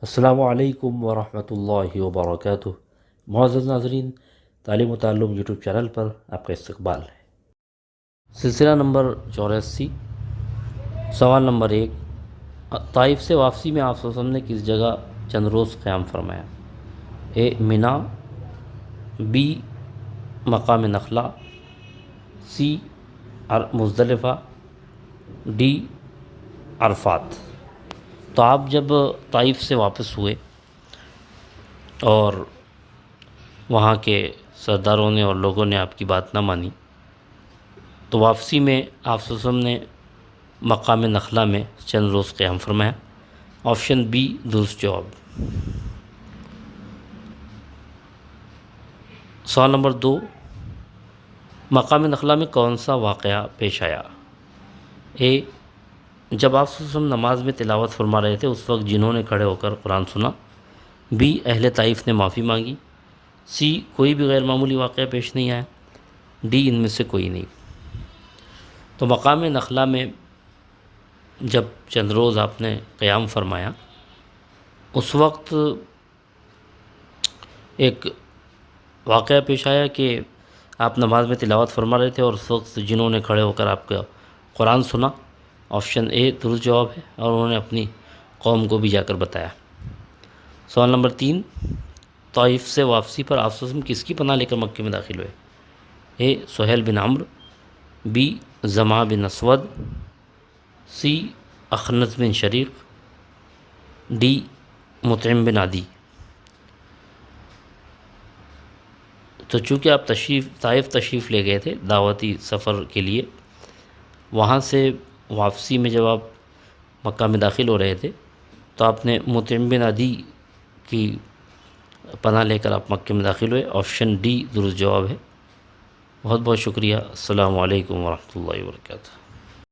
السلام علیکم ورحمۃ اللہ وبرکاتہ۔ معزز ناظرین، تعلیم و تعلم یوٹیوب چینل پر آپ کا استقبال ہے۔ سلسلہ نمبر 84، سوال نمبر 1، طائف سے واپسی میں آپ صلی اللہ علیہ وسلم نے کس جگہ چند روز قیام فرمایا؟ اے منا، بی مقام نخلا، سی مزدلفہ، ڈی عرفات۔ تو آپ جب طائف سے واپس ہوئے اور وہاں کے سرداروں نے اور لوگوں نے آپ کی بات نہ مانی، تو واپسی میں آپ صلی اللہ علیہ وسلم نے مقام نخلا میں چند روز قیام فرمایا۔ آپشن بی درست جواب۔ سوال نمبر 2، مقام نخلا میں کون سا واقعہ پیش آیا؟ اے، جب آپ صلی اللہ علیہ وسلم نماز میں تلاوت فرما رہے تھے اس وقت جنہوں نے کھڑے ہو کر قرآن سنا، بی اہل طائف نے معافی مانگی، سی کوئی بھی غیر معمولی واقعہ پیش نہیں آیا، ڈی ان میں سے کوئی نہیں۔ تو مقام نخلا میں جب چند روز آپ نے قیام فرمایا، اس وقت ایک واقعہ پیش آیا کہ آپ نماز میں تلاوت فرما رہے تھے اور اس وقت جنہوں نے کھڑے ہو کر آپ کا قرآن سنا۔ آپشن اے درست جواب ہے، اور انہوں نے اپنی قوم کو بھی جا کر بتایا۔ سوال نمبر 3، طائف سے واپسی پر آپ صلی اللہ علیہ وسلم کس کی پناہ لے کر مکے میں داخل ہوئے؟ اے سہیل بن عمرو، بی زمع بن اسود، سی اخنس بن شریق، ڈی مطعم بن عدی۔ تو چونکہ آپ طائف تشریف لے گئے تھے دعوتی سفر کے لیے، وہاں سے واپسی میں جب آپ مکہ میں داخل ہو رہے تھے تو آپ نے مطعم بن عدی کی پناہ لے کر آپ مکے میں داخل ہوئے۔ آپشن ڈی درست جواب ہے۔ بہت بہت شکریہ۔ السلام علیکم ورحمۃ اللہ وبرکاتہ۔